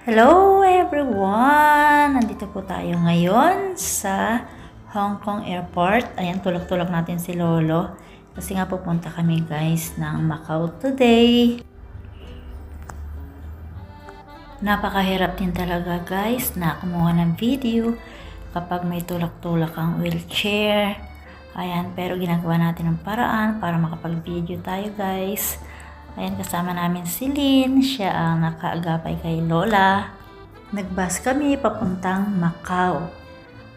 Hello everyone! Nandito po tayo ngayon sa Hong Kong Airport. Ayan, tulak-tulak natin si Lolo. Kasi nga pupunta kami guys ng Macau today. Napakahirap din talaga guys na kumuha ng video kapag may tulak-tulak ang wheelchair. Ayan, pero ginagawa natin ng paraan para makapag-video tayo guys. Ayan, kasama namin si Lynn. Siya ang nakaagapay kay Lola. Nagbus kami papuntang Macau.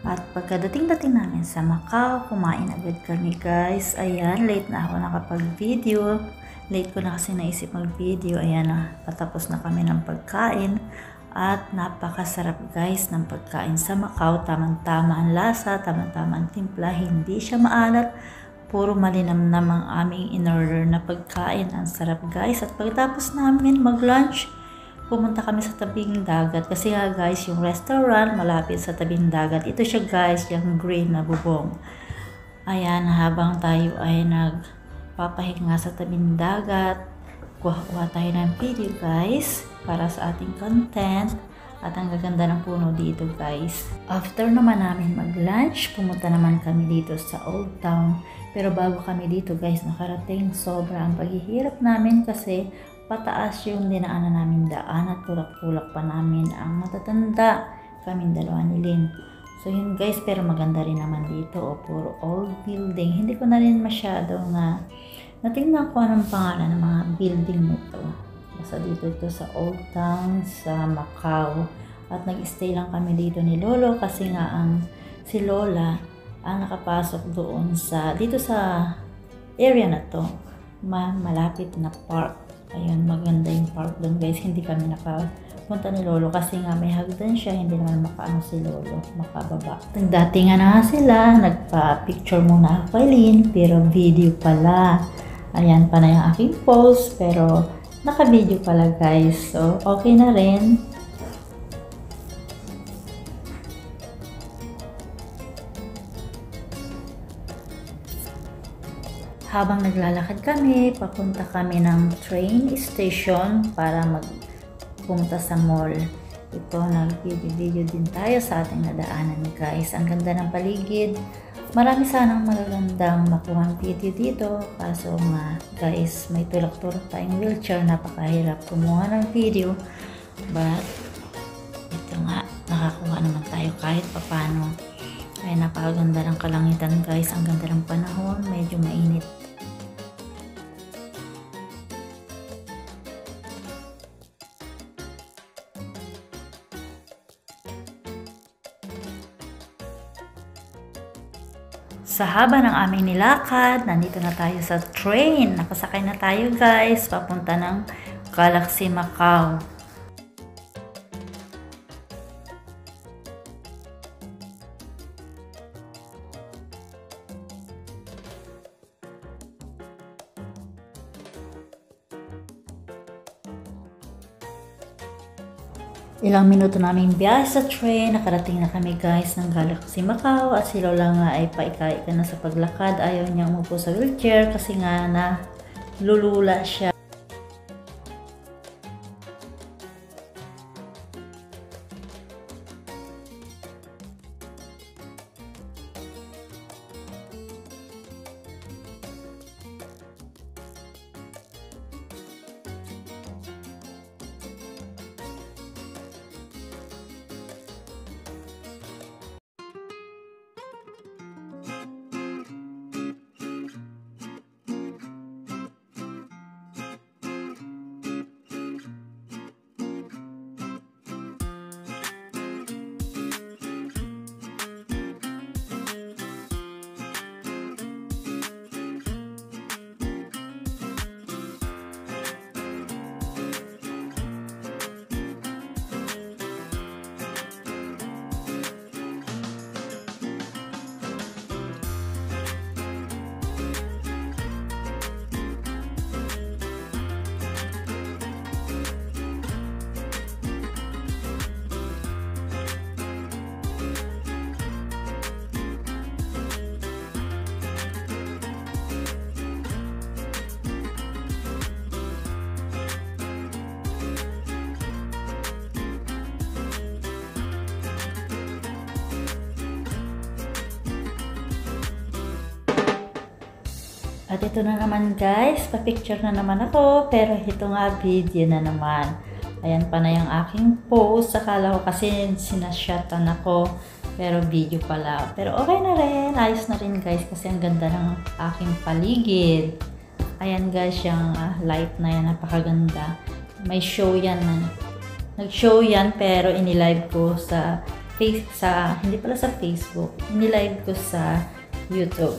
At pagkadating namin sa Macau, kumain agad kami guys. Ayan, late na ako nakapag-video. Late ko na kasi naisip mag-video. Ayan na, patapos na kami ng pagkain. At napakasarap guys ng pagkain sa Macau. Tamang-tama ang lasa, tamang-tama ang timpla. Hindi siya maalat. Puro malinamnam ang aming in-order na pagkain. Ang sarap guys. At pagkatapos namin mag-lunch, pumunta kami sa tabing dagat. Kasi nga guys, yung restaurant malapit sa tabing dagat. Ito siya guys, yung green na bubong. Ayan, habang tayo ay nagpapahinga sa tabing dagat, kuha tayo ng video guys para sa ating content. At ang gaganda ng puno dito guys. After naman namin mag-lunch, pumunta naman kami dito sa Old Town. Pero bago kami dito guys nakarating, sobrang paghihirap namin kasi pataas yung dinaanan namin daan at tulak-tulak pa namin ang matatanda kaming dalawa ni Lynn. So yun guys, pero maganda rin naman dito. Puro old building. Hindi ko na rin masyado natingnan ko anong pangalan ng mga building nito. Basta dito ito sa Old Town sa Macau. At nag-stay lang kami dito ni Lolo kasi nga si Lola ang nakapasok doon dito sa area na to. Malapit na park. Ayun, maganda yung park doon guys. Hindi kami nakapunta ni Lolo kasi nga may hagdan siya. Hindi naman makaano si Lolo, makababa. Dati nga na sila, nagpa-picture muna ako kay Lynn, pero video pala. Ayan pa na yung aking pose, pero naka-video pala guys. So, okay na rin. Habang naglalakad kami, papunta kami ng train station para pumunta sa mall. Ito, nag-video din tayo sa ating nadaanan guys. Ang ganda ng paligid. Marami sanang magagandang makuhang video dito. Kaso nga guys, may tulak-tulak tayong wheelchair. Napakahirap kumuha ng video. But, ito nga, nakakuha naman tayo kahit papano. Ay, napakaganda ng kalangitan guys. Ang ganda ng panahon. Medyo mainit. Sa haba ng aming nilakad, nandito na tayo sa train. Nakasakay na tayo guys, papunta ng Galaxy Macau. Ilang minuto naming biyahe sa train, nakarating na kami guys ng Galaxy Macau at si Lola nga ay paika-ika na sa paglakad. Ayaw niya umupo sa wheelchair kasi nga lulula siya. At ito na naman guys, pa-picture na naman ako, pero ito nga video na naman. Ayan pa na yung aking post. Akala ko kasi sinashotan ako, pero video pala. Pero okay na rin, ayos na rin guys kasi ang ganda ng aking paligid. Ayan guys, yung light na yan, napakaganda. May show yan. Nag-show yan pero inilive ko sa hindi pala sa Facebook. Inilive ko sa YouTube.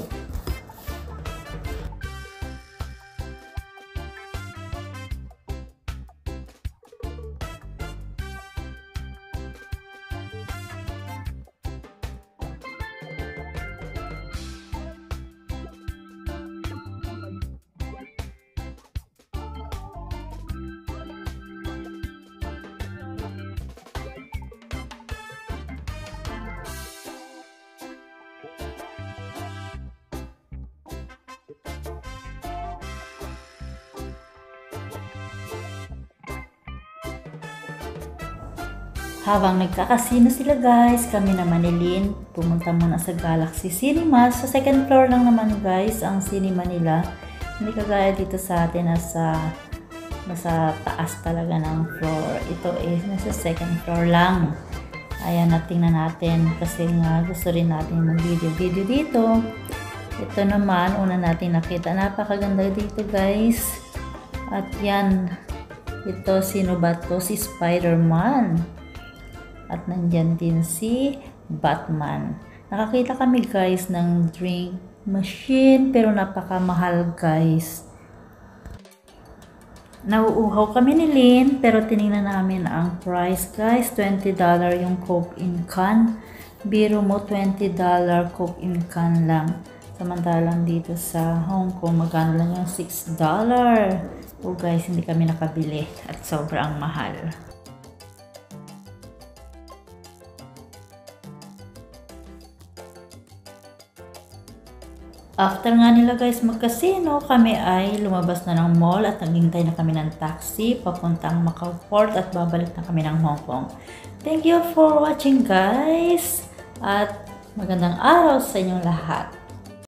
Habang nagkakasino sila guys, kami naman ni Lynn, pumunta muna sa Galaxy Cinemas. Sa second floor lang naman guys ang cinema nila. Hindi kagaya dito sa atin nasa taas talaga ng floor. Ito is nasa second floor lang. Ayan, natingnan natin kasi nga gusto rin natin mag-video dito. Ito naman, una natin nakita. Napakaganda dito guys. At yan, ito sino ba to? Si Spider-Man. At nandyan din si Batman. Nakakita kami guys ng drink machine pero napakamahal guys. Nauuhaw kami ni Lynn pero tinignan namin ang price guys. $20 yung Coke in can. Biro mo $20 Coke in can lang. Samantalang dito sa Hong Kong magkano lang yung $6. So guys, hindi kami nakabili at sobrang mahal. After nga nila guys magkasino, kami ay lumabas na ng mall at naghintay na kami ng taxi papuntang Macau Port at babalik na kami ng Hong Kong. Thank you for watching guys at magandang araw sa inyong lahat.